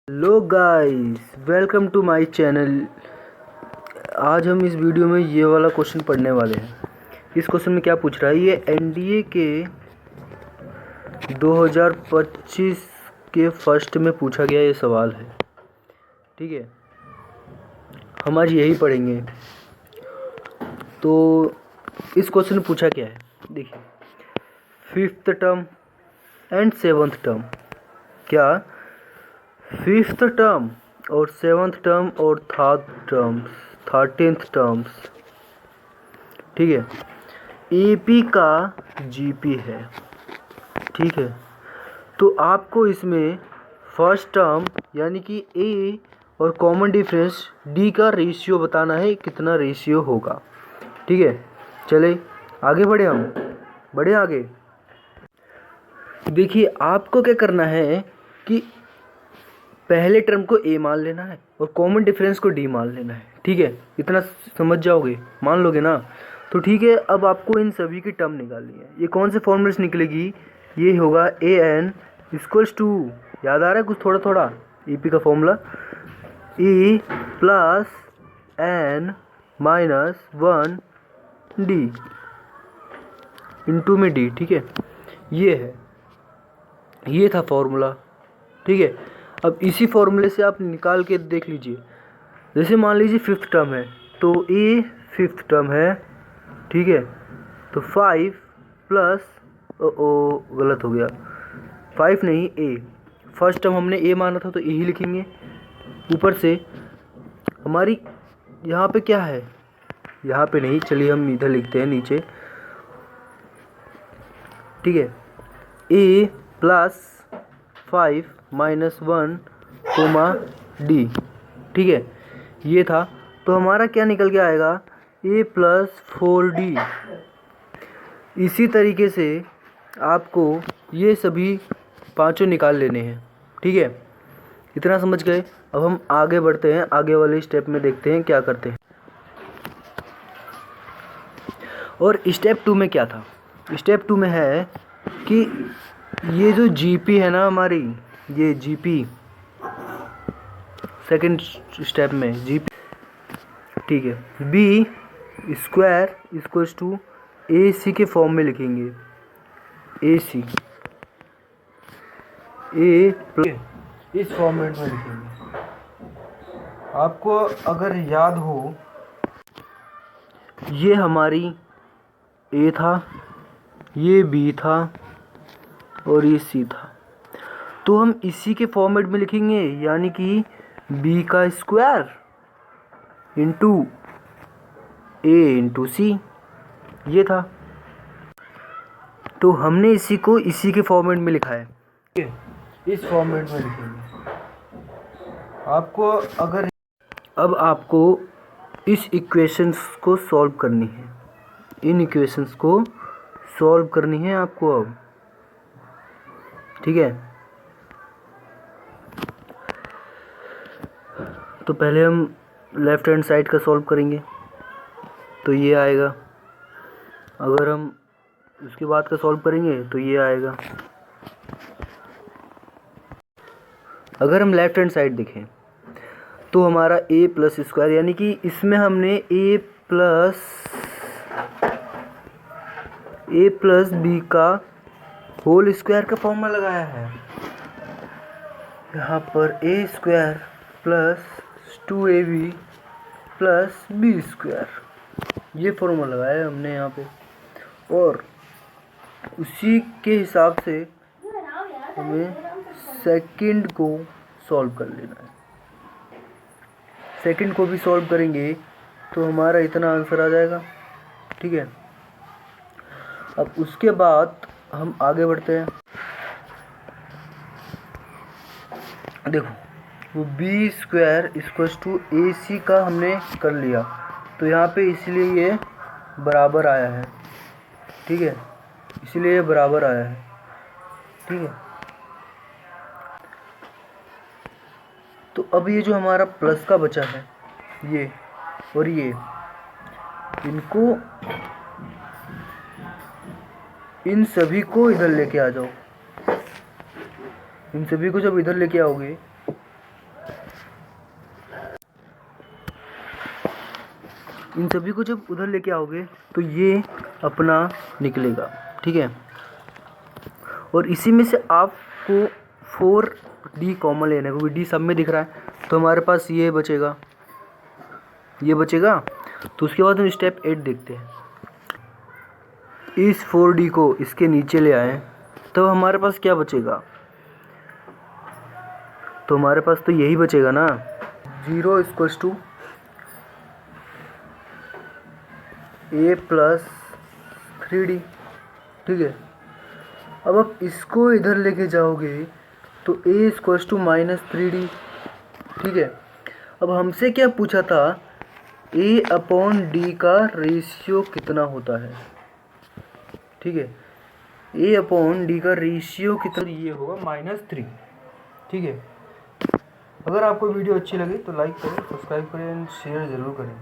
Hello guys, welcome to my channel. आज हम इस वीडियो में ये वाला क्वेश्चन पढ़ने वाले हैं। इस क्वेश्चन में क्या पूछ रहा है, ये एनडीए के 2025 के फर्स्ट में पूछा गया ये सवाल है। ठीक है, हम आज यही पढ़ेंगे। तो इस क्वेश्चन में पूछा क्या है, देखिए, fifth term and seventh term, क्या फिफ्थ टर्म और सेवन्थ टर्म और थर्टीन्थ टर्म्स, ठीक है, एपी का जीपी है। ठीक है, तो आपको इसमें फर्स्ट टर्म यानी कि ए और कॉमन डिफरेंस डी का रेशियो बताना है, कितना रेशियो होगा। ठीक है, चले आगे बढ़े, हम बढ़े आगे। देखिए, आपको क्या करना है कि पहले टर्म को ए मान लेना है और कॉमन डिफरेंस को डी मान लेना है। ठीक है, इतना समझ जाओगे, मान लोगे ना, तो ठीक है। अब आपको इन सभी की टर्म निकालनी है। ये कौन से फॉर्मूले से निकलेगी, ये होगा ए एन इक्वल्स टू, याद आ रहा है कुछ थोड़ा थोड़ा, ई पी का formula, E plus N minus one D into में डी। ठीक है, ये है, ये था फॉर्मूला। ठीक है, अब इसी फॉर्मूले से आप निकाल के देख लीजिए। जैसे मान लीजिए फिफ्थ टर्म है, तो ए फिफ्थ टर्म है। ठीक है, तो 5 प्लस, ओ गलत हो गया, 5 नहीं, ए। फर्स्ट टर्म हमने ए माना था तो ए ही लिखेंगे। ऊपर से हमारी यहाँ पे क्या है, यहाँ पे नहीं, चलिए हम इधर लिखते हैं नीचे। ठीक है, ए प्लस 5 माइनस 1 कोमा डी। ठीक है, ये था, तो हमारा क्या निकल के आएगा, ए प्लस 4D। इसी तरीके से आपको ये सभी पांचों निकाल लेने हैं। ठीक है, इतना समझ गए। अब हम आगे बढ़ते हैं, आगे वाले स्टेप में देखते हैं क्या करते हैं। और स्टेप 2 में क्या था, स्टेप 2 में है कि ये जो जीपी है ना हमारी, ये जीपी सेकंड स्टेप में जीपी, ठीक है, बी स्क्वायर इक्वल्स टू ए सी के फॉर्म में लिखेंगे। ए सी, ए इस फॉर्मेट में लिखेंगे। आपको अगर याद हो, ये हमारी ए था, ये बी था और ये सी था, तो हम इसी के फॉर्मेट में लिखेंगे, यानी कि बी का स्क्वायर इंटू ए इंटू सी, ये था। तो हमने इसी को इसी के फॉर्मेट में लिखा है, इस फॉर्मेट में लिखेंगे। आपको अगर अब आपको इस इक्वेशंस को सॉल्व करनी है, इन इक्वेशंस को सॉल्व करनी है आपको अब। ठीक है, तो पहले हम लेफ्ट हैंड साइड का सॉल्व करेंगे, तो ये आएगा। अगर हम उसके बाद का सॉल्व करेंगे तो ये आएगा। अगर हम लेफ्ट हैंड साइड देखें तो हमारा ए प्लस स्क्वायर, यानी कि इसमें हमने ए प्लस बी का होल स्क्वायर का फॉर्मूला लगाया है। यहाँ पर A square plus 2ab plus B square, ये फॉर्मूला लगाया है हमने यहाँ पे। और उसी के हिसाब से हमें सेकंड को सॉल्व कर लेना है। सेकंड को भी सॉल्व करेंगे तो हमारा इतना आंसर आ जाएगा। ठीक है, अब उसके बाद हम आगे बढ़ते हैं। देखो, वो बी स्क्वायर इक्वल्स टू ए सी का हमने कर लिया, तो यहाँ पे इसलिए ये बराबर आया है। ठीक है, इसीलिए ये बराबर आया है। ठीक है, तो अब ये जो हमारा प्लस का बचा है, ये और ये, इनको, इन सभी को इधर लेके आ जाओ। इन सभी को जब इधर लेके आओगे इन सभी को जब उधर लेके आओगे तो ये अपना निकलेगा, ठीक है। और इसी में से आपको 4D कॉमन लेना है, क्योंकि D सब में दिख रहा है, तो हमारे पास ये बचेगा, ये बचेगा। तो उसके बाद हम स्टेप 8 देखते हैं। इस 4D को इसके नीचे ले आए तो हमारे पास क्या बचेगा, तो हमारे पास तो यही बचेगा ना, 0 equals to A plus 3D, ठीक है। अब आप इसको इधर लेके जाओगे तो A equals to minus 3D, ठीक है। अब हमसे क्या पूछा था, A अपॉन D का रेशियो कितना होता है, ठीक है। A अपॉन D का रेशियो कितना, ये होगा -3, ठीक है। अगर आपको वीडियो अच्छी लगी तो लाइक करें, सब्सक्राइब करें एंड शेयर ज़रूर करें।